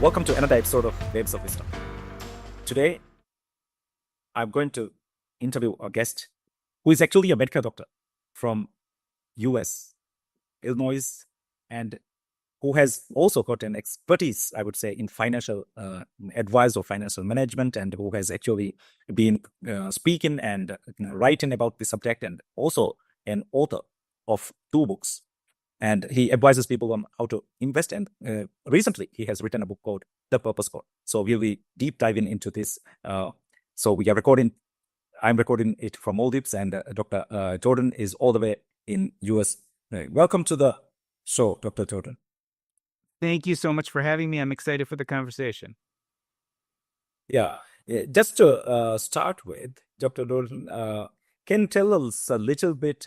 Welcome to another episode of Waves of Wisdom. Today, I'm going to interview a guest who is actually a medical doctor from US, Illinois, and who has also got an expertise, I would say, in financial advice or financial management, and who has actually been speaking and writing about the subject, and also an author of 2 books. And he advises people on how to invest. And recently, he has written a book called The Purpose Code. So we'll be deep diving into this. So we are recording. I'm recording it from Maldives, and Dr. Jordan is all the way in US. Welcome to the show, Dr. Jordan. Thank you so much for having me. I'm excited for the conversation. Yeah. Just to start with, Dr. Jordan, can you tell us a little bit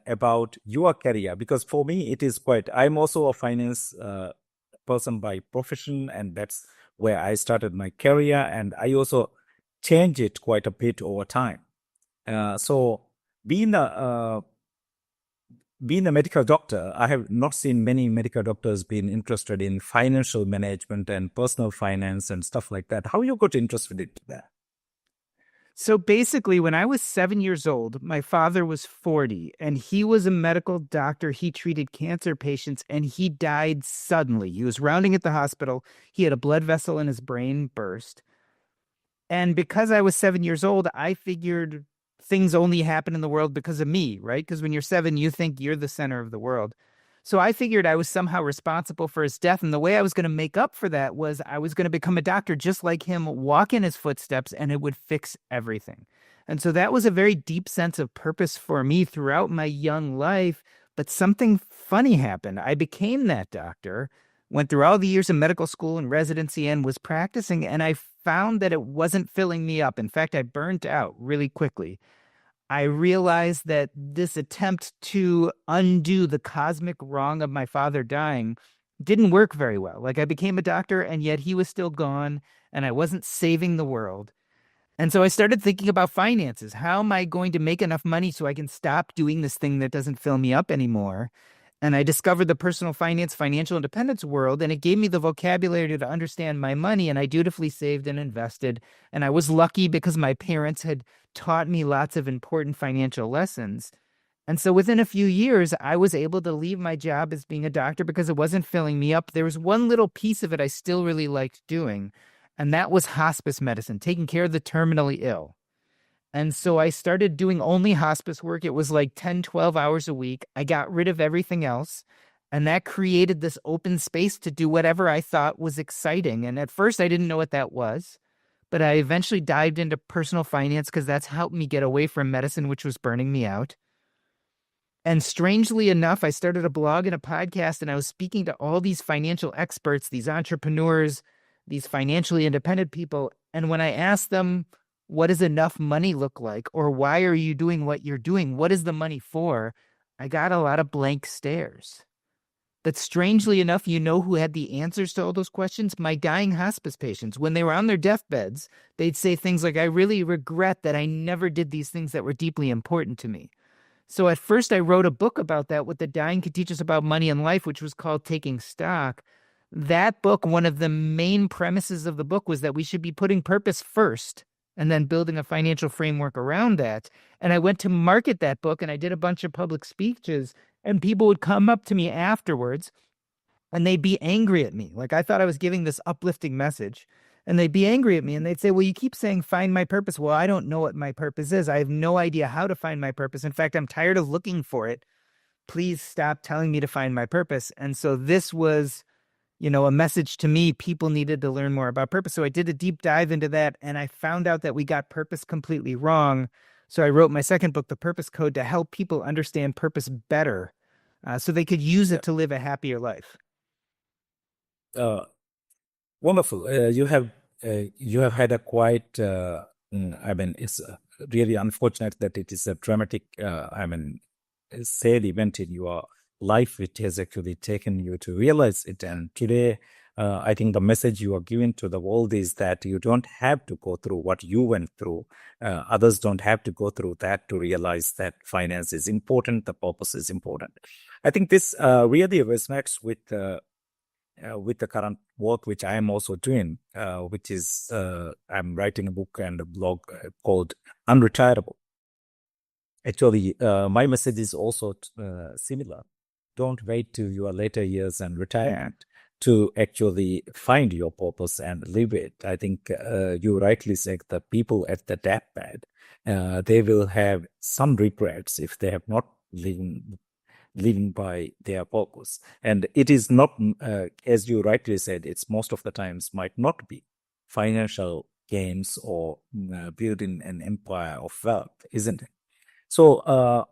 about your career? Because for me, it is quite, I'm also a finance person by profession, and that's where I started my career. And I also changed it quite a bit over time. So being a medical doctor, I have not seen many medical doctors being interested in financial management and personal finance and stuff like that. How you got interested in that? So basically, when I was 7 years old, my father was 40 and he was a medical doctor. He treated cancer patients and he died suddenly. He was rounding at the hospital. He had a blood vessel in his brain burst. And because I was 7 years old, I figured things only happen in the world because of me, right? Because when you're 7, you think you're the center of the world. So I figured I was somehow responsible for his death. And the way I was going to make up for that was I was going to become a doctor just like him, walk in his footsteps, and it would fix everything. And so that was a very deep sense of purpose for me throughout my young life. But something funny happened. I became that doctor, went through all the years of medical school and residency, and was practicing. And I found that it wasn't filling me up. In fact, I burnt out really quickly. I realized that this attempt to undo the cosmic wrong of my father dying didn't work very well. Like, I became a doctor and yet he was still gone and I wasn't saving the world. And so I started thinking about finances. How am I going to make enough money so I can stop doing this thing that doesn't fill me up anymore? And I discovered the personal finance, financial independence world, and it gave me the vocabulary to understand my money. And I dutifully saved and invested. And I was lucky because my parents had taught me lots of important financial lessons. And so within a few years, I was able to leave my job as being a doctor because it wasn't filling me up. There was one little piece of it I still really liked doing, and that was hospice medicine, taking care of the terminally ill. And so I started doing only hospice work. It was like 10, 12 hours a week. I got rid of everything else. And that created this open space to do whatever I thought was exciting. And at first, I didn't know what that was. But I eventually dived into personal finance because that's helped me get away from medicine, which was burning me out. And strangely enough, I started a blog and a podcast, and I was speaking to all these financial experts, these entrepreneurs, these financially independent people. And when I asked them, what does enough money look like? Or why are you doing what you're doing? What is the money for? I got a lot of blank stares. But strangely enough, you know who had the answers to all those questions? My dying hospice patients. When they were on their deathbeds, they'd say things like, I really regret that I never did these things that were deeply important to me. So at first I wrote a book about that, what the dying could teach us about money and life, which was called Taking Stock. That book, one of the main premises of the book was that we should be putting purpose first and then building a financial framework around that. And I went to market that book and I did a bunch of public speeches, and people would come up to me afterwards and they'd be angry at me. Like, I thought I was giving this uplifting message, and they'd be angry at me and they'd say, well, you keep saying find my purpose. Well, I don't know what my purpose is. I have no idea how to find my purpose. In fact, I'm tired of looking for it. Please stop telling me to find my purpose. And so this was, a message to me. People needed to learn more about purpose. So I did a deep dive into that, and I found out that we got purpose completely wrong. So I wrote my second book, The Purpose Code, to help people understand purpose better so they could use it to live a happier life. Wonderful. You have had a quite. It's really unfortunate that it is a dramatic. Sad event in your life, which has actually taken you to realize it. And today, I think the message you are giving to the world is that you don't have to go through what you went through. Others don't have to go through that to realize that finance is important, the purpose is important. I think this really resonates with with the current work which I am also doing, which is I'm writing a book and a blog called Unretirable. Actually, my message is also similar. Don't wait to your later years and retirement to actually find your purpose and live it. I think you rightly said the people at the deathbed, they will have some regrets if they have not living by their purpose. And it is not, as you rightly said, it's most of the times might not be financial gains or building an empire of wealth, isn't it? So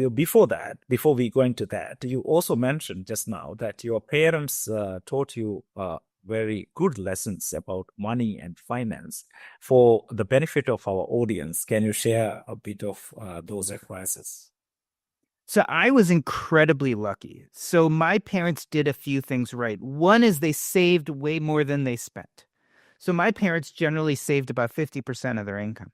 before we go into that, you also mentioned just now that your parents taught you very good lessons about money and finance. For the benefit of our audience, can you share a bit of those advices? So I was incredibly lucky. So my parents did a few things right. One is they saved way more than they spent. So my parents generally saved about 50% of their income.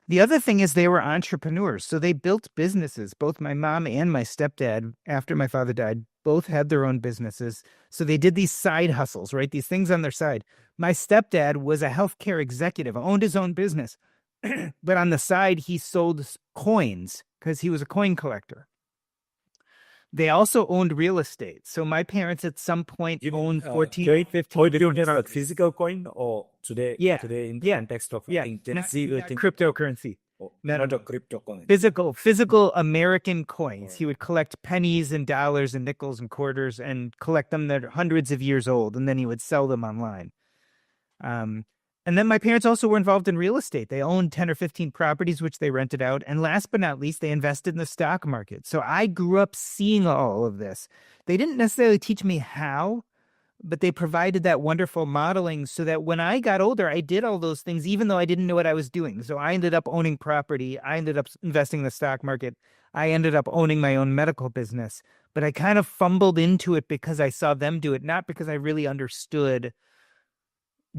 The other thing is they were entrepreneurs. So they built businesses. Both my mom and my stepdad, after my father died, both had their own businesses. So they did these side hustles, right? These things on their side. My stepdad was a healthcare executive, owned his own business. But on the side, he sold coins because he was a coin collector. They also owned real estate. So my parents at some point owned 14, Wait, 15. oh, did you mean a physical coin or today? Yeah. Today in the Yeah. context of Yeah. I think Gen Not, Z will not think cryptocurrency. not a crypto coin. Physical American coins. He would collect pennies and dollars and nickels and quarters and collect them that are hundreds of years old, and then he would sell them online. And then my parents also were involved in real estate. They owned 10 or 15 properties, which they rented out. And last but not least, they invested in the stock market. So I grew up seeing all of this. They didn't necessarily teach me how, but they provided that wonderful modeling so that when I got older, I did all those things, even though I didn't know what I was doing. So I ended up owning property. I ended up investing in the stock market. I ended up owning my own medical business. But I kind of fumbled into it because I saw them do it, not because I really understood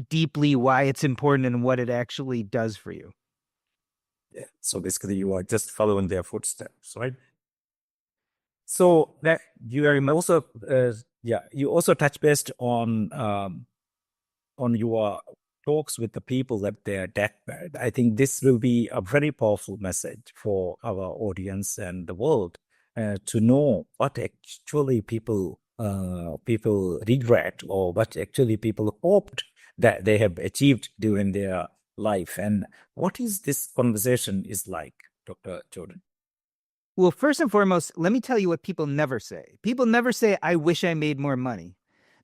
deeply why it's important and what it actually does for you. Yeah. So basically, you are just following their footsteps, right? So that you are also, you also touch based on your talks with the people at their deathbed. I think this will be a very powerful message for our audience and the world to know what actually people regret or what actually people hoped that they have achieved during their life. And what is this conversation is like, Dr. Jordan? Well, first and foremost, let me tell you what people never say. People never say, I wish I made more money.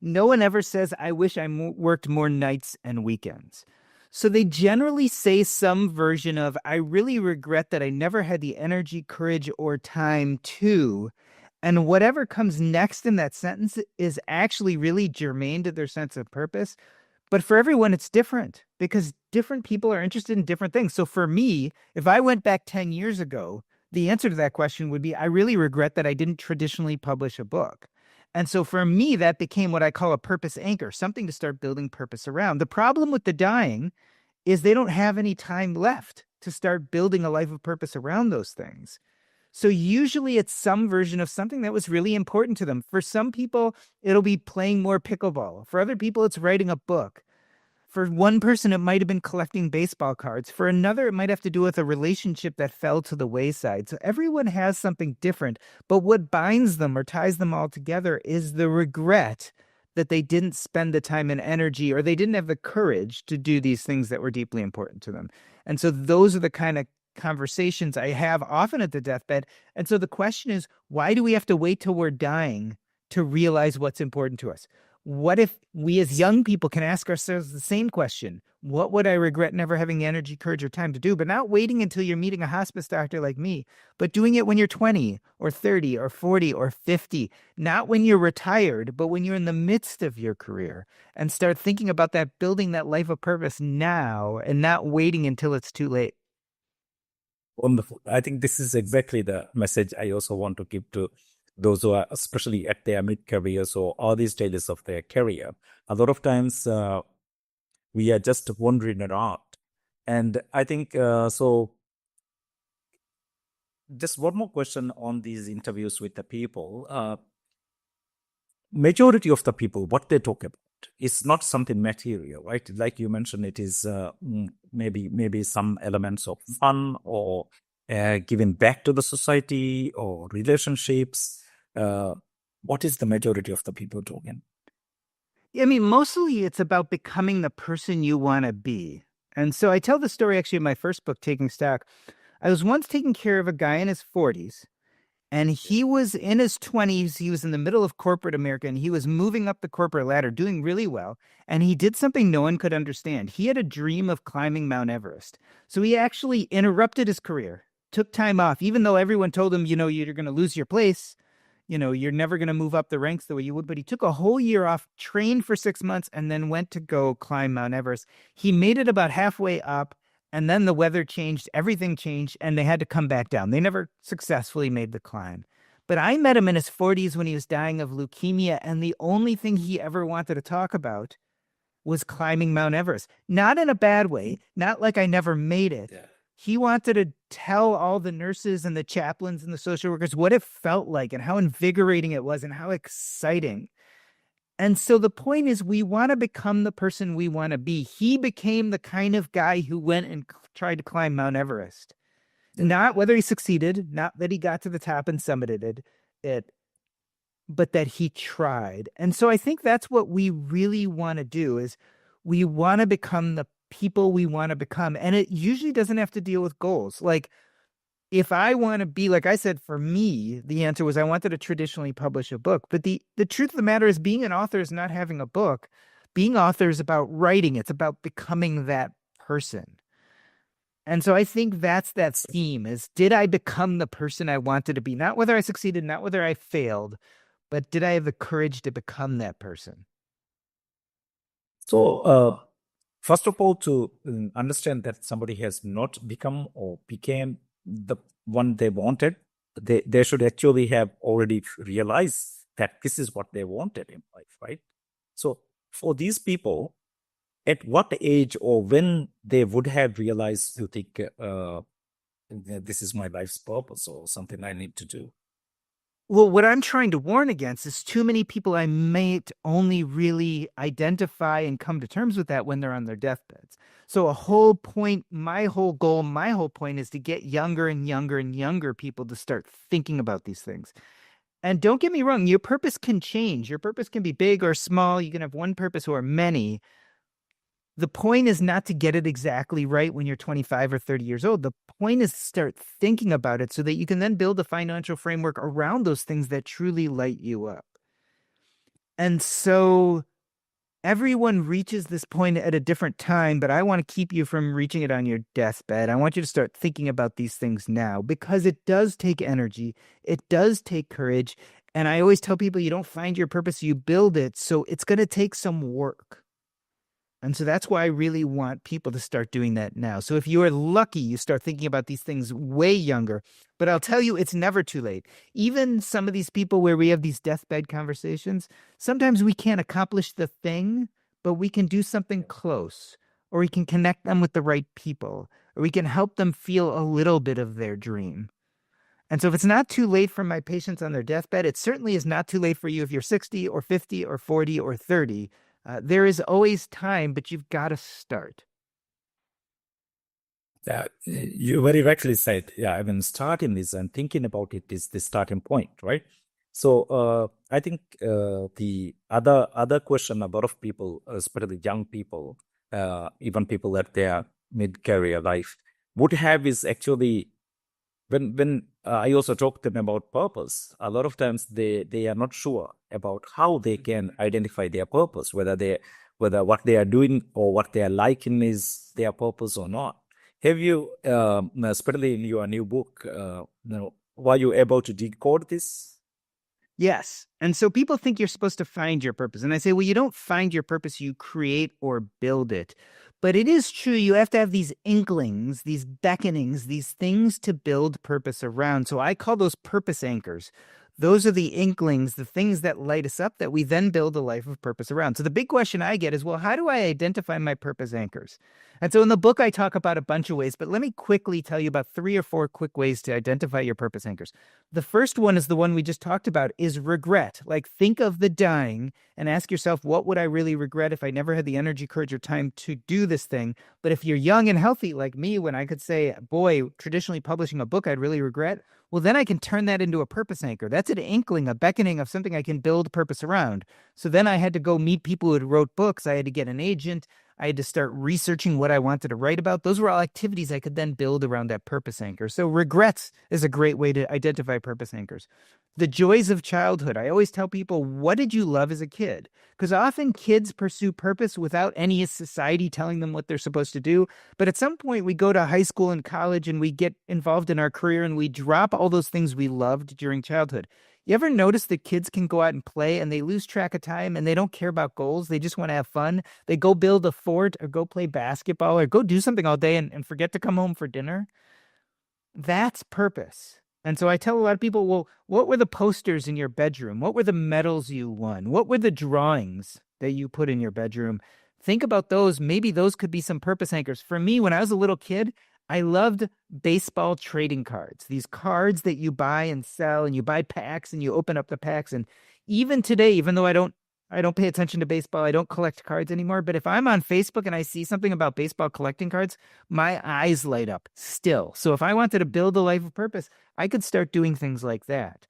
No one ever says, I wish I worked more nights and weekends. So they generally say some version of, I really regret that I never had the energy, courage, or time to. And whatever comes next in that sentence is actually really germane to their sense of purpose. But for everyone, it's different because different people are interested in different things. So for me, if I went back 10 years ago, the answer to that question would be, I really regret that I didn't traditionally publish a book. And so for me, that became what I call a purpose anchor, something to start building purpose around. The problem with the dying is they don't have any time left to start building a life of purpose around those things. So usually it's some version of something that was really important to them. For some people, it'll be playing more pickleball. For other people, it's writing a book. For one person, it might have been collecting baseball cards. For another, it might have to do with a relationship that fell to the wayside. So everyone has something different. But what binds them or ties them all together is the regret that they didn't spend the time and energy or they didn't have the courage to do these things that were deeply important to them. And so those are the kind of conversations I have often at the deathbed. And so the question is, why do we have to wait till we're dying to realize what's important to us? What if we as young people can ask ourselves the same question? What would I regret never having the energy, courage, or time to do? But not waiting until you're meeting a hospice doctor like me, but doing it when you're 20 or 30 or 40 or 50, not when you're retired, but when you're in the midst of your career, and start thinking about that, building that life of purpose now and not waiting until it's too late. Wonderful. I think this is exactly the message I also want to give to those who are especially at their mid-careers or early stages of their career. A lot of times we are just wandering around. And I think so. Just one more question on these interviews with the people. majority of the people, what they talk about is not something material, right? Like you mentioned, it is maybe some elements of fun or giving back to the society or relationships. What is the majority of the people talking? I mean, mostly it's about becoming the person you want to be. And so I tell the story actually in my first book, Taking Stock. I was once taking care of a guy in his 40s, and he was in his 20s. He was in the middle of corporate America, and he was moving up the corporate ladder, doing really well. And he did something no one could understand. He had a dream of climbing Mount Everest. So he actually interrupted his career, took time off, even though everyone told him, you're going to lose your place. You're never going to move up the ranks the way you would. But he took a whole year off, trained for 6 months, and then went to go climb Mount Everest. He made it about halfway up, and then the weather changed, everything changed, and they had to come back down. They never successfully made the climb. But I met him in his 40s when he was dying of leukemia, and the only thing he ever wanted to talk about was climbing Mount Everest. Not in a bad way, not like I never made it. Yeah. He wanted to tell all the nurses and the chaplains and the social workers what it felt like and how invigorating it was and how exciting. And so the point is, we want to become the person we want to be. He became the kind of guy who went and tried to climb Mount Everest. Not whether he succeeded, not that he got to the top and summited it, but that he tried. And so I think that's what we really want to do is we want to become the people we want to become. And it usually doesn't have to deal with goals. Like if I want to be, like I said, for me, the answer was I wanted to traditionally publish a book. But the truth of the matter is being an author is not having a book. Being author is about writing. It's about becoming that person. And so I think that's that theme is, did I become the person I wanted to be? Not whether I succeeded, not whether I failed, but did I have the courage to become that person? So, first of all, to understand that somebody has not become or became the one they wanted, they should actually have already realized that this is what they wanted in life, right? So, for these people, at what age or when they would have realized, you think, this is my life's purpose or something I need to do? Well, what I'm trying to warn against is too many people I might only really identify and come to terms with that when they're on their deathbeds. So my whole goal, my whole point is to get younger and younger and younger people to start thinking about these things. And don't get me wrong, your purpose can change. Your purpose can be big or small. You can have one purpose or many. The point is not to get it exactly right when you're 25 or 30 years old. The point is to start thinking about it so that you can then build a financial framework around those things that truly light you up. And so everyone reaches this point at a different time, but I want to keep you from reaching it on your deathbed. I want you to start thinking about these things now because it does take energy. It does take courage. And I always tell people you don't find your purpose, you build it. So it's going to take some work. And so that's why I really want people to start doing that now. So if you are lucky, you start thinking about these things way younger. But I'll tell you, it's never too late. Even some of these people where we have these deathbed conversations, sometimes we can't accomplish the thing, but we can do something close, or we can connect them with the right people, or we can help them feel a little bit of their dream. And so if it's not too late for my patients on their deathbed, it certainly is not too late for you if you're 60 or 50 or 40 or 30. There is always time, but you've got to start. Yeah, you very rightly said. Yeah, I mean, starting this and thinking about it is the starting point, right? So I think the other question a lot of people, especially young people, even people at their mid-career life, would have is actually when I also talk to them about purpose. A lot of times they are not sure about how they can identify their purpose, whether what they are doing or what they are liking is their purpose or not. Have you, especially in your new book, were you able to decode this? Yes. And so people think you're supposed to find your purpose. And I say, well, you don't find your purpose, you create or build it. But it is true, you have to have these inklings, these beckonings, these things to build purpose around. So I call those purpose anchors. Those are the inklings, the things that light us up that we then build a life of purpose around. So the big question I get is, well, how do I identify my purpose anchors? And so in the book, I talk about a bunch of ways, but let me quickly tell you about 3 or 4 quick ways to identify your purpose anchors. The first one is the one we just talked about, is regret. Like, think of the dying and ask yourself, what would I really regret if I never had the energy, courage, or time to do this thing? But if you're young and healthy like me, when I could say, boy, traditionally publishing a book I'd really regret, well, then I can turn that into a purpose anchor. That's an inkling, a beckoning of something I can build purpose around. So then I had to go meet people who had wrote books. I had to get an agent. I had to start researching what I wanted to write about. Those were all activities I could then build around that purpose anchor. So regrets is a great way to identify purpose anchors. The joys of childhood. I always tell people, what did you love as a kid? Because often kids pursue purpose without any society telling them what they're supposed to do. But at some point, we go to high school and college and we get involved in our career and we drop all those things we loved during childhood. You ever notice that kids can go out and play and they lose track of time and they don't care about goals? They just want to have fun. They go build a fort or go play basketball or go do something all day and forget to come home for dinner. That's purpose. And so I tell a lot of people, well, what were the posters in your bedroom? What were the medals you won? What were the drawings that you put in your bedroom? Think about those. Maybe those could be some purpose anchors. For me, when I was a little kid, I loved baseball trading cards, these cards that you buy and sell, and you buy packs and you open up the packs. And even today, even though I don't pay attention to baseball, I don't collect cards anymore. But if I'm on Facebook and I see something about baseball collecting cards, my eyes light up still. So if I wanted to build a life of purpose, I could start doing things like that.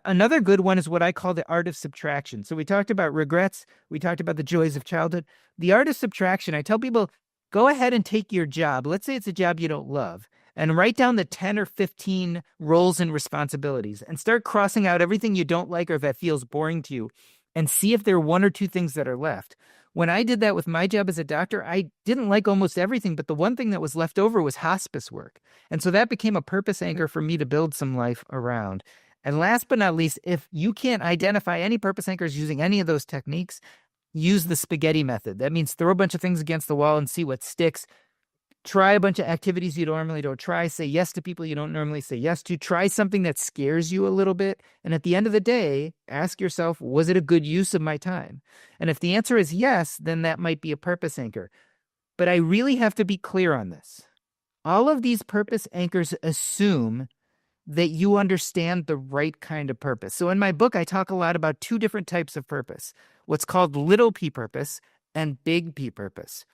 Another good one is what I call the art of subtraction. So we talked about regrets. We talked about the joys of childhood. The art of subtraction, I tell people, go ahead and take your job. Let's say it's a job you don't love, and write down the 10 or 15 roles and responsibilities and start crossing out everything you don't like or that feels boring to you and see if there are 1 or 2 things that are left. When I did that with my job as a doctor, I didn't like almost everything, but the one thing that was left over was hospice work. And so that became a purpose anchor for me to build some life around. And last but not least, if you can't identify any purpose anchors using any of those techniques, use the spaghetti method. That means throw a bunch of things against the wall and see what sticks. Try a bunch of activities you normally don't try. Say yes to people you don't normally say yes to. Try something that scares you a little bit. And at the end of the day, ask yourself, was it a good use of my time? And if the answer is yes, then that might be a purpose anchor. But I really have to be clear on this. All of these purpose anchors assume that you understand the right kind of purpose. So in my book, I talk a lot about 2 different types of purpose, what's called little p purpose and big P purpose.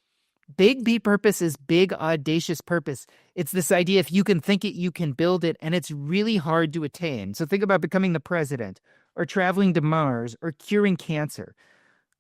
Big P purpose is big, audacious purpose. It's this idea, if you can think it, you can build it, and it's really hard to attain. So think about becoming the president or traveling to Mars or curing cancer.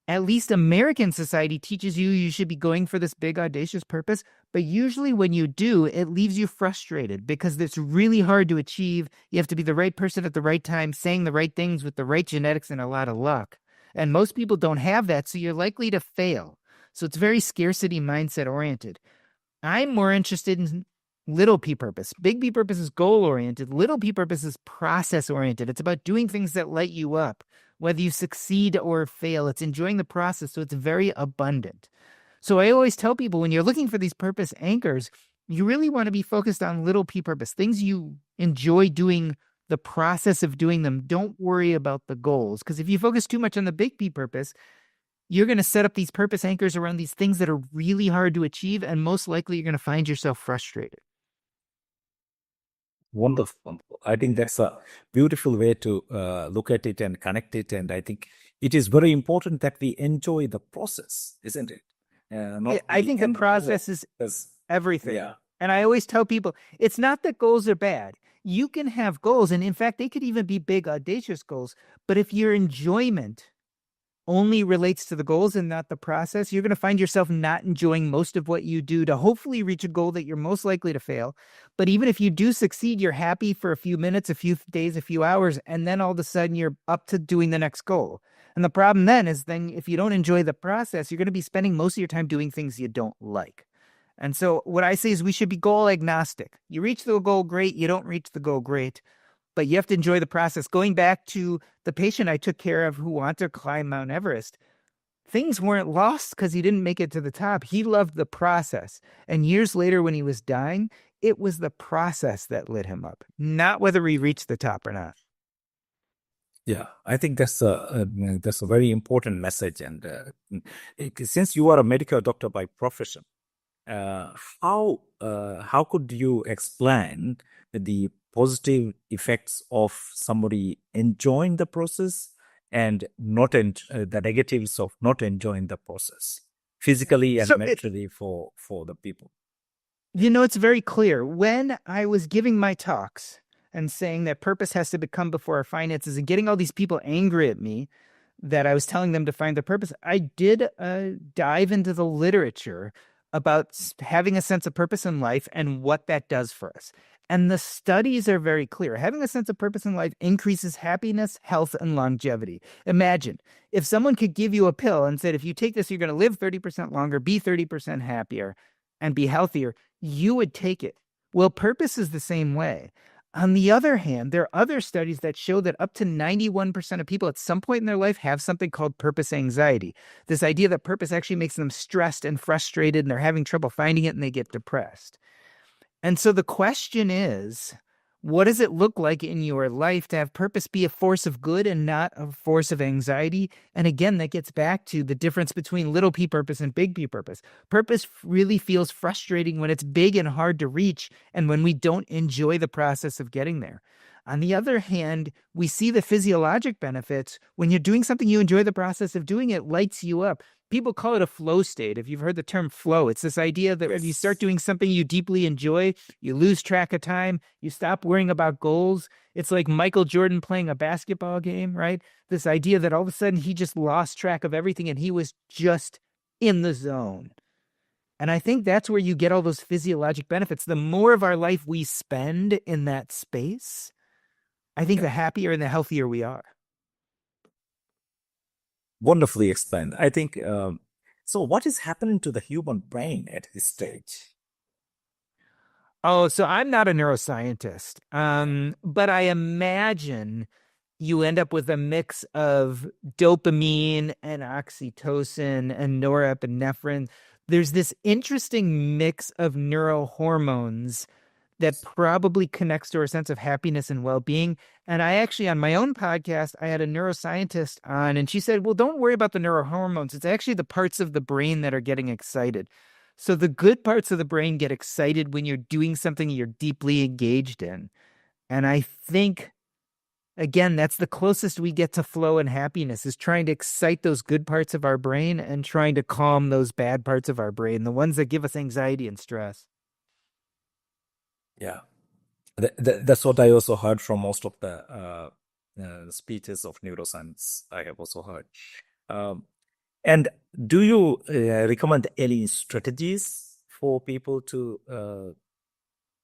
At least American society teaches you should be going for this big, audacious purpose. But usually when you do, it leaves you frustrated because it's really hard to achieve. You have to be the right person at the right time, saying the right things with the right genetics and a lot of luck. And most people don't have that, so you're likely to fail. So it's very scarcity mindset oriented. I'm more interested in little p purpose. Big P purpose is goal oriented. Little p purpose is process oriented. It's about doing things that light you up. Whether you succeed or fail, it's enjoying the process, so it's very abundant. So I always tell people, when you're looking for these purpose anchors, you really want to be focused on little p purpose, things you enjoy doing, the process of doing them. Don't worry about the goals, because if you focus too much on the big P purpose, you're going to set up these purpose anchors around these things that are really hard to achieve, and most likely you're going to find yourself frustrated. Wonderful. I think that's a beautiful way to look at it and connect it. And I think it is very important that we enjoy the process, isn't it? Not I the think the end process is because, everything. yeah. And I always tell people, it's not that goals are bad. You can have goals, and in fact, they could even be big, audacious goals. But if your enjoyment only relates to the goals and not the process, you're going to find yourself not enjoying most of what you do to hopefully reach a goal that you're most likely to fail. But even if you do succeed, you're happy for a few minutes, a few days, a few hours, and then all of a sudden you're up to doing the next goal. And the problem then is, if you don't enjoy the process, you're going to be spending most of your time doing things you don't like. And so what I say is we should be goal agnostic. You reach the goal, great. You don't reach the goal, great. But you have to enjoy the process. Going back to the patient I took care of who wanted to climb Mount Everest, things weren't lost because he didn't make it to the top. He loved the process. And years later, when he was dying, it was the process that lit him up, not whether he reached the top or not. Yeah, I think that's a very important message. And since you are a medical doctor by profession, uh, how could you explain the positive effects of somebody enjoying the process and not the negatives of not enjoying the process physically and So it, mentally for the people? it's very clear. When I was giving my talks and saying that purpose has to become before our finances and getting all these people angry at me that I was telling them to find their purpose, I did dive into the literature about having a sense of purpose in life and what that does for us. And the studies are very clear. Having a sense of purpose in life increases happiness, health, and longevity. Imagine if someone could give you a pill and said, if you take this, you're going to live 30% longer, be 30% happier, and be healthier, you would take it. Well, purpose is the same way. On the other hand, there are other studies that show that up to 91% of people at some point in their life have something called purpose anxiety. This idea that purpose actually makes them stressed and frustrated and they're having trouble finding it and they get depressed. And so the question is, what does it look like in your life to have purpose be a force of good and not a force of anxiety? And again, that gets back to the difference between little p purpose and big P purpose. Purpose really feels frustrating when it's big and hard to reach and when we don't enjoy the process of getting there. On the other hand, we see the physiologic benefits. When you're doing something you enjoy the process of doing, it lights you up. People call it a flow state. If you've heard the term flow, it's this idea that when you start Yes. doing something you deeply enjoy, you lose track of time, you stop worrying about goals. It's like Michael Jordan playing a basketball game, right? This idea that all of a sudden he just lost track of everything and he was just in the zone. And I think that's where you get all those physiologic benefits. The more of our life we spend in that space, I think Yeah. the happier and the healthier we are. Wonderfully explained. I think so. What is happening to the human brain at this stage? Oh, so I'm not a neuroscientist, Yeah. but I imagine you end up with a mix of dopamine and oxytocin and norepinephrine. There's this interesting mix of neurohormones that probably connects to our sense of happiness and well-being. And I actually, on my own podcast, I had a neuroscientist on, and she said, well, don't worry about the neurohormones. It's actually the parts of the brain that are getting excited. So the good parts of the brain get excited when you're doing something you're deeply engaged in. And I think, again, that's the closest we get to flow and happiness, is trying to excite those good parts of our brain and trying to calm those bad parts of our brain, the ones that give us anxiety and stress. Yeah. That's what I also heard from most of the speeches of neuroscience. I have also heard. Um, and do you recommend any strategies for people to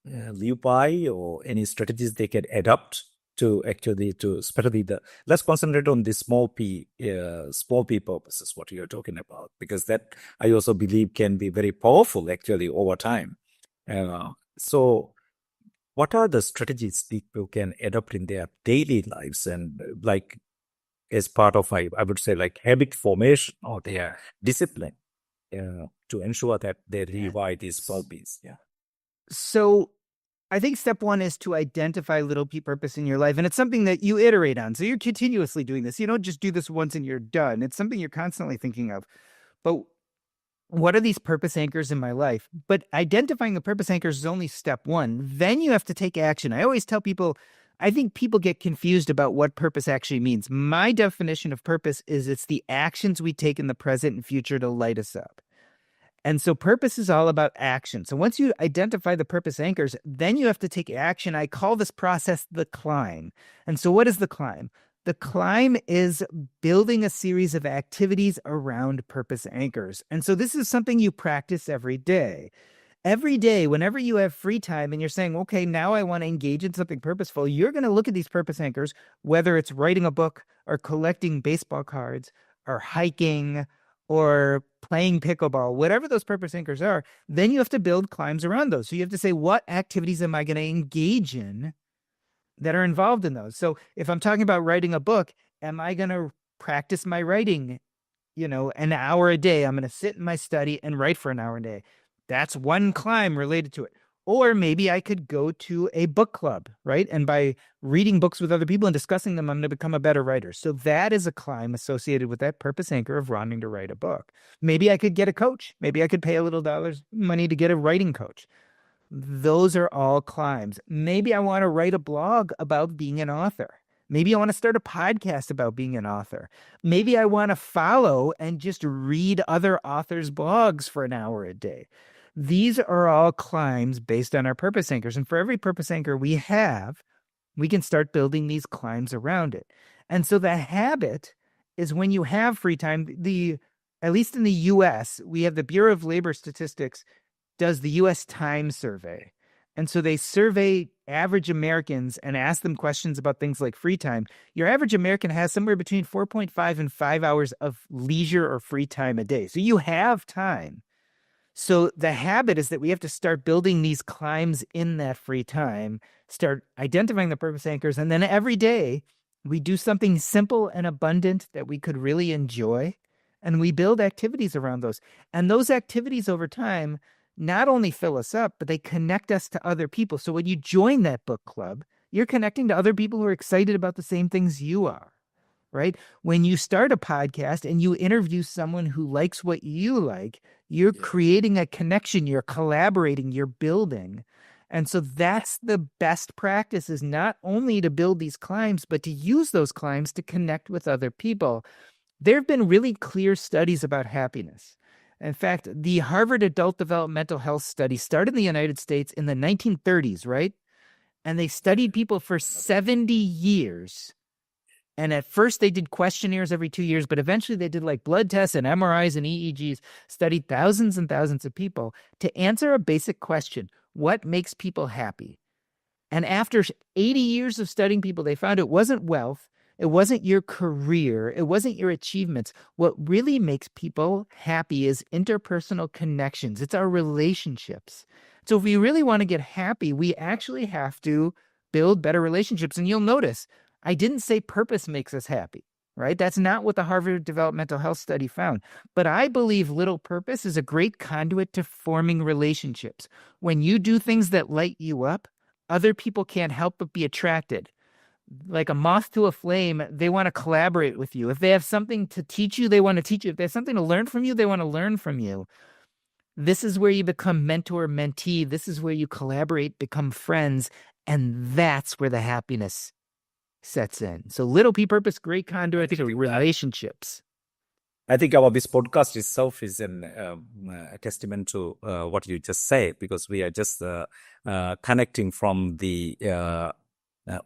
live by, or any strategies they can adopt to actually to especially the let's concentrate on the small p purposes what you're talking about, because that I also believe can be very powerful actually over time. So what are the strategies people can adopt in their daily lives and like as part of I would say like habit formation or their discipline to ensure that they live by these purposes? Yeah. So I think step one is to identify little p purpose in your life. And it's something that you iterate on. So you're continuously doing this. You don't just do this once and you're done. It's something you're constantly thinking of. But what are these purpose anchors in my life? But identifying the purpose anchors is only step one. Then you have to take action. I always tell people, I think people get confused about what purpose actually means. My definition of purpose is it's the actions we take in the present and future to light us up. And so purpose is all about action. So once you identify the purpose anchors, then you have to take action. I call this process the climb. And so what is the climb? The climb is building a series of activities around purpose anchors. And so this is something you practice every day. Every day, whenever you have free time and you're saying, okay, now I want to engage in something purposeful, you're going to look at these purpose anchors, whether it's writing a book or collecting baseball cards or hiking or playing pickleball, whatever those purpose anchors are, then you have to build climbs around those. So you have to say, what activities am I going to engage in that are involved in those? So if I'm talking about writing a book, am I going to practice my writing, an hour a day? I'm going to sit in my study and write for an hour a day. That's one climb related to it. Or maybe I could go to a book club, right? And by reading books with other people and discussing them, I'm going to become a better writer. So that is a climb associated with that purpose anchor of wanting to write a book. Maybe I could get a coach. Maybe I could pay a little money to get a writing coach. Those are all climbs. Maybe I want to write a blog about being an author. Maybe I want to start a podcast about being an author. Maybe I want to follow and just read other authors' blogs for an hour a day. These are all climbs based on our purpose anchors. And for every purpose anchor we have, we can start building these climbs around it. And so the habit is when you have free time, at least in the US, we have the Bureau of Labor Statistics does the US Time Survey. And so they survey average Americans and ask them questions about things like free time. Your average American has somewhere between 4.5 and 5 hours of leisure or free time a day. So you have time. So the habit is that we have to start building these climbs in that free time, start identifying the purpose anchors, and then every day we do something simple and abundant that we could really enjoy, and we build activities around those. And those activities over time not only fill us up, but they connect us to other people. So when you join that book club, you're connecting to other people who are excited about the same things you are, right? When you start a podcast and you interview someone who likes what you like, you're creating a connection, you're collaborating, you're building. And so that's the best practice, is not only to build these climbs, but to use those climbs to connect with other people. There have been really clear studies about happiness. In fact, the Harvard Adult Developmental Health Study started in the United States in the 1930s, right? And they studied people for 70 years. And at first they did questionnaires every 2 years, but eventually they did like blood tests and MRIs and EEGs, studied thousands and thousands of people to answer a basic question: what makes people happy? And after 80 years of studying people, they found it wasn't wealth, it wasn't your career, it wasn't your achievements. What really makes people happy is interpersonal connections. It's our relationships. So if we really want to get happy, we actually have to build better relationships. And you'll notice, I didn't say purpose makes us happy, right? That's not what the Harvard Developmental Health Study found. But I believe little purpose is a great conduit to forming relationships. When you do things that light you up, other people can't help but be attracted. Like a moth to a flame, they want to collaborate with you. If they have something to teach you, they want to teach you. If they have something to learn from you, they want to learn from you. This is where you become mentor, mentee. This is where you collaborate, become friends. And that's where the happiness sets in. So little p purpose, great conduit to relationships. I think this podcast itself is a testament to what you just said, because we are just connecting from the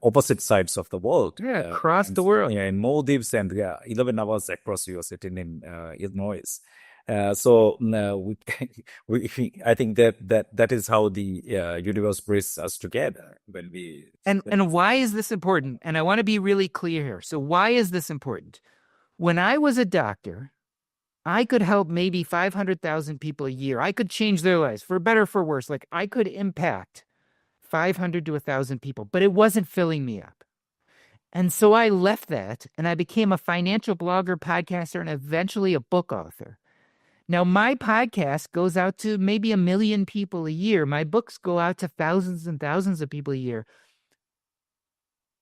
opposite sides of the world. Yeah, across the world. Yeah, in Maldives and 11 hours across, you are sitting in Illinois. So I think that is how the universe brings us together when we. And why is this important? And I want to be really clear here. So why is this important? When I was a doctor, I could help maybe 500,000 people a year. I could change their lives for better or for worse. Like I could impact 500 to 1,000 people, but it wasn't filling me up. And so I left that and I became a financial blogger, podcaster, and eventually a book author. Now, my podcast goes out to maybe 1 million people a year. My books go out to thousands and thousands of people a year.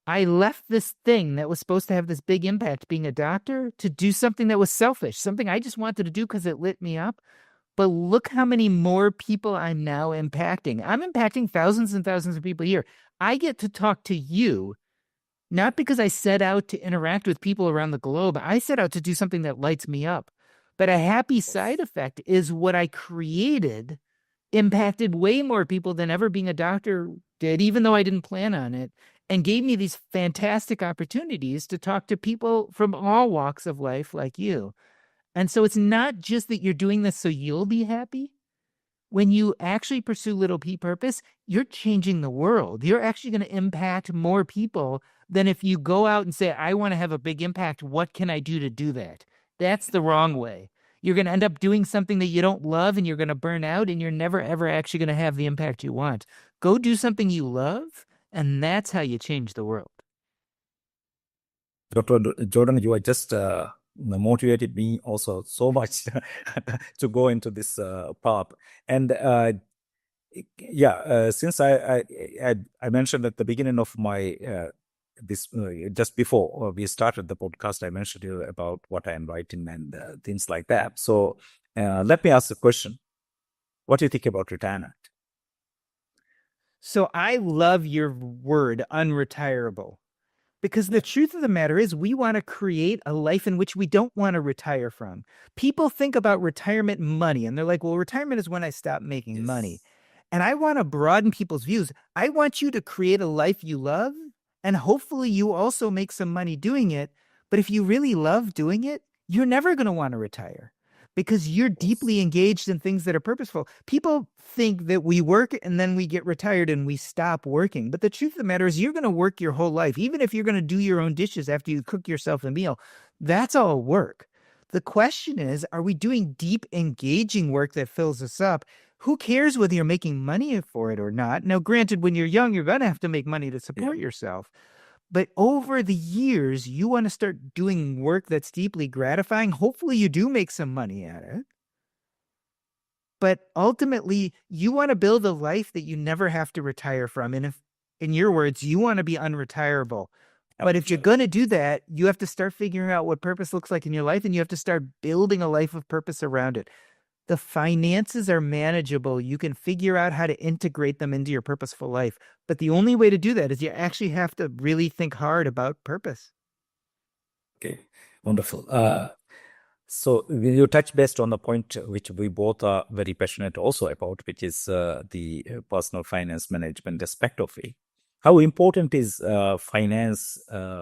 I left this thing that was supposed to have this big impact, being a doctor, to do something that was selfish, something I just wanted to do because it lit me up. But look how many more people I'm now impacting. I'm impacting thousands and thousands of people a year. I get to talk to you, not because I set out to interact with people around the globe. I set out to do something that lights me up. But a happy side effect is what I created impacted way more people than ever being a doctor did, even though I didn't plan on it, and gave me these fantastic opportunities to talk to people from all walks of life like you. And so it's not just that you're doing this so you'll be happy. When you actually pursue little p purpose, you're changing the world. You're actually going to impact more people than if you go out and say, I want to have a big impact. What can I do to do that? That's the wrong way. You're going to end up doing something that you don't love, and you're going to burn out, and you're never, ever actually going to have the impact you want. Go do something you love, and that's how you change the world. Dr. Jordan, you are just motivated me also so much to go into this path. And Yeah, since I mentioned at the beginning of my this just before we started the podcast, I mentioned you about what I am writing and things like that. So let me ask a question. What do you think about retirement? So I love your word, unretirable. Because the Yeah. truth of the matter is, we want to create a life in which we don't want to retire from. People think about retirement money and they're like, well, retirement is when I stop making money. Yes. And I want to broaden people's views. I want you to create a life you love, and hopefully you also make some money doing it. But if you really love doing it, you're never going to want to retire because you're Of course. deeply engaged in things that are purposeful. People think that we work and then we get retired and we stop working. But the truth of the matter is, you're going to work your whole life, even if you're going to do your own dishes after you cook yourself a meal. That's all work. The question is, are we doing deep, engaging work that fills us up? Who cares whether you're making money for it or not? Now, granted, when you're young, you're going to have to make money to Yeah. support yourself. But over the years, you want to start doing work that's deeply gratifying. Hopefully, you do make some money at it. But ultimately, you want to build a life that you never have to retire from. And if, in your words, you want to be unretirable. But if you're Actually. going to do that, you have to start figuring out what purpose looks like in your life, and you have to start building a life of purpose around it. The finances are manageable. You can figure out how to integrate them into your purposeful life. But the only way to do that is you actually have to really think hard about purpose. Okay. Wonderful. So you touch based on the point which we both are very passionate also about, which is the personal finance management aspect of it. How important is finance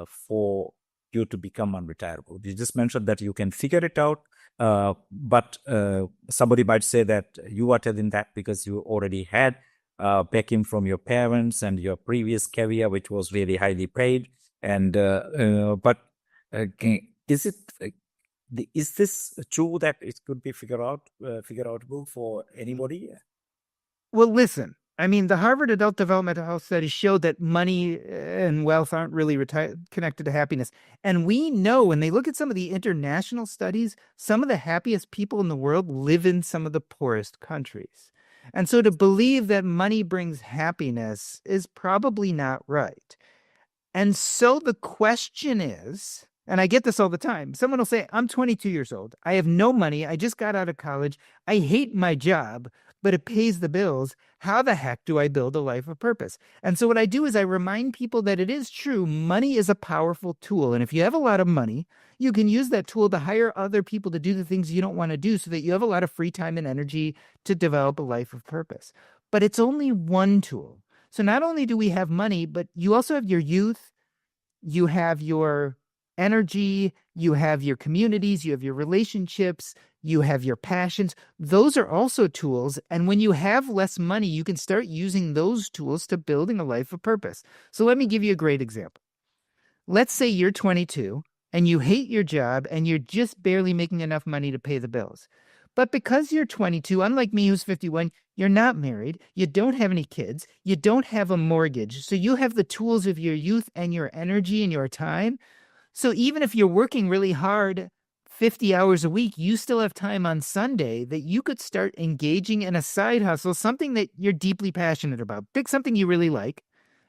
for you to become unretirable? You just mentioned that you can figure it out, but somebody might say that you are telling that because you already had backing from your parents and your previous career, which was really highly paid. And but is it is this true that it could be figure outable for anybody? Well, listen, I mean, the Harvard Adult Developmental Health Study showed that money and wealth aren't really connected to happiness. And we know when they look at some of the international studies, some of the happiest people in the world live in some of the poorest countries. And so to believe that money brings happiness is probably not right. And so the question is, and I get this all the time. Someone will say, I'm 22 years old. I have no money. I just got out of college. I hate my job, but it pays the bills. How the heck do I build a life of purpose? And so what I do is I remind people that it is true. Money is a powerful tool. And if you have a lot of money, you can use that tool to hire other people to do the things you don't want to do so that you have a lot of free time and energy to develop a life of purpose. But it's only one tool. So not only do we have money, but you also have your youth, you have your energy, you have your communities, you have your relationships, you have your passions. Those are also tools. And when you have less money, you can start using those tools to building a life of purpose. So let me give you a great example. Let's say you're 22 and you hate your job and you're just barely making enough money to pay the bills. But because you're 22, unlike me who's 51, you're not married, you don't have any kids, you don't have a mortgage. So you have the tools of your youth and your energy and your time. So even if you're working really hard 50 hours a week, you still have time on Sunday that you could start engaging in a side hustle, something that you're deeply passionate about. Pick something you really like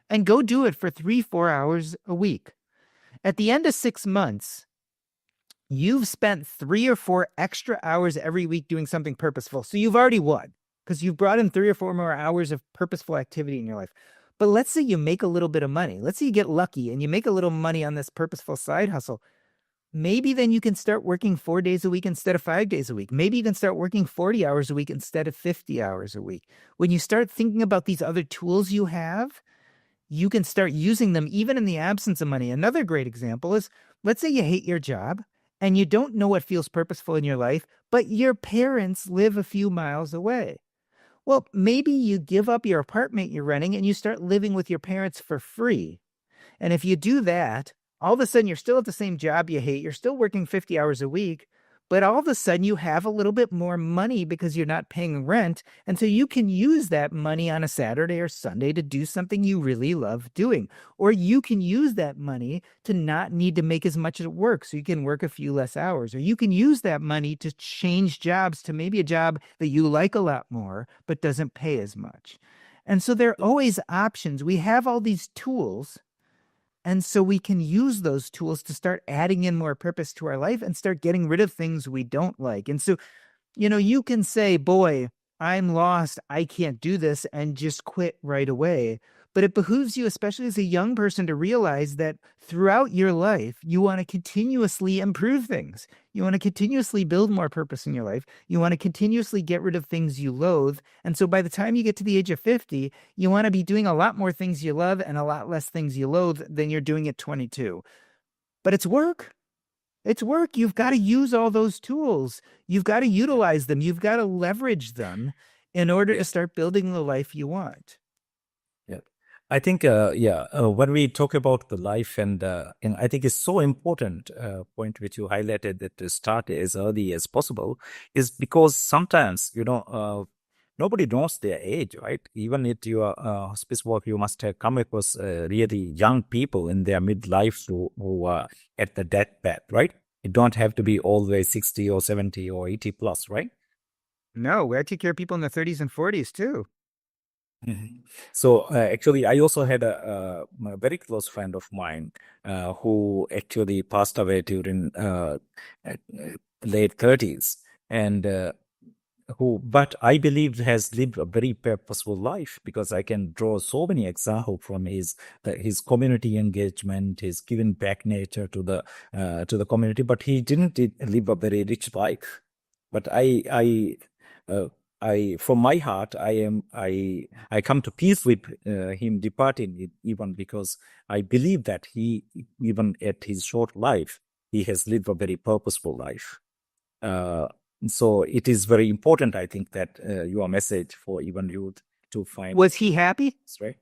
and go do it for 3, 4 hours a week. At the end of 6 months, you've spent 3 or 4 extra hours every week doing something purposeful. So you've already won because you've brought in 3 or 4 more hours of purposeful activity in your life. But let's say you make a little bit of money. Let's say you get lucky and you make a little money on this purposeful side hustle. Maybe then you can start working 4 days a week instead of 5 days a week. Maybe you can start working 40 hours a week instead of 50 hours a week. When you start thinking about these other tools you have, you can start using them even in the absence of money. Another great example is, let's say you hate your job and you don't know what feels purposeful in your life, but your parents live a few miles away. Well, maybe you give up your apartment you're renting and you start living with your parents for free. And if you do that, all of a sudden you're still at the same job you hate, you're still working 50 hours a week, but all of a sudden you have a little bit more money because you're not paying rent. And so you can use that money on a Saturday or Sunday to do something you really love doing. Or you can use that money to not need to make as much at work. So you can work a few less hours. Or you can use that money to change jobs to maybe a job that you like a lot more, but doesn't pay as much. And so there are always options. We have all these tools. And so we can use those tools to start adding in more purpose to our life and start getting rid of things we don't like. And so, you can say, boy, I'm lost. I can't do this, and just quit right away. But it behooves you, especially as a young person, to realize that throughout your life, you want to continuously improve things. You want to continuously build more purpose in your life. You want to continuously get rid of things you loathe. And so by the time you get to the age of 50, you want to be doing a lot more things you love and a lot less things you loathe than you're doing at 22. But it's work. It's work. You've got to use all those tools. You've got to utilize them. You've got to leverage them in order to start building the life you want. Yeah, I think when we talk about the life and I think it's so important point which you highlighted, that to start as early as possible, is because sometimes nobody knows their age, right? Even at your hospice work, you must have come across really young people in their midlife who are at the deathbed, right? It don't have to be always 60 or 70 or 80 plus, right? No, I take care of people in their 30s and 40s too. Mhm. So actually, I also had a very close friend of mine who actually passed away during at, late 30s, and but I believe has lived a very purposeful life, because I can draw so many examples from his community engagement, his giving back nature to the community. But he didn't live a very rich life. But uh, from my heart, I come to peace with him departing, even because I believe that he, even at his short life, he has lived a very purposeful life. Uh, so it is very important, I think, that your message for even youth to find. Was he happy? Right?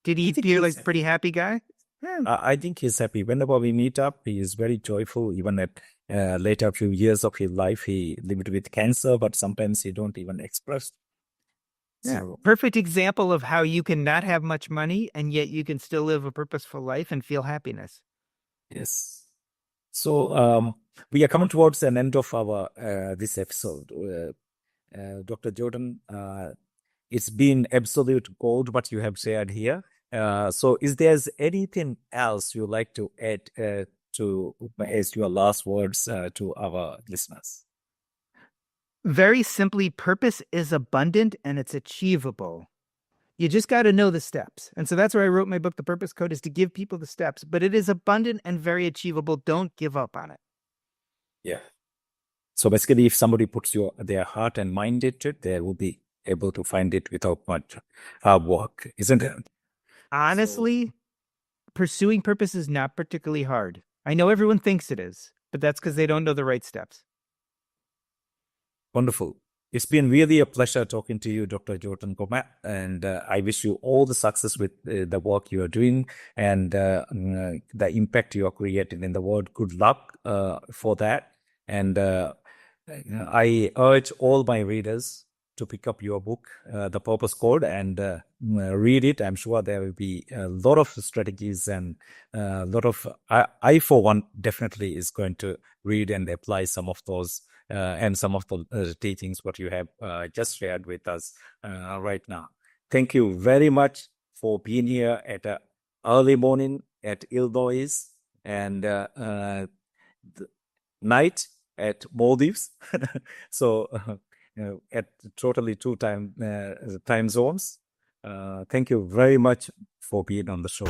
Did I he think feel he's like a pretty happy guy? Yeah. I think he's happy. Whenever we meet up, he is very joyful. Even at later few years of his life, he lived with cancer, but sometimes he don't even express. Yeah. So Perfect example of how you can not have much money and yet you can still live a purposeful life and feel happiness. yes. So we are coming towards an end of our this episode. Dr. Jordan, it's been absolute gold what you have shared here. So is there anything else you like to add to as your last words to our listeners? Very simply, purpose is abundant and it's achievable. You just got to know the steps. And so that's where I wrote my book, The Purpose Code, is to give people the steps. But it is abundant and very achievable. Don't give up on it. Yeah. So basically, if somebody puts their heart and mind into it, they will be able to find it without much hard work, isn't it? Honestly, pursuing purpose is not particularly hard. I know everyone thinks it is, but that's because they don't know the right steps. Wonderful. It's been really a pleasure talking to you, Dr. Jordan Grumet, and I wish you all the success with the work you are doing and the impact you are creating in the world. Good luck for that. And I urge all my readers to pick up your book, The Purpose Code, and read it. I'm sure there will be a lot of strategies and a lot of, I for one, definitely is going to read and apply some of those and some of the teachings what you have just shared with us right now. Thank you very much for being here at early morning at Illinois and night at Maldives. So at totally two time zones. Thank you very much for being on the show.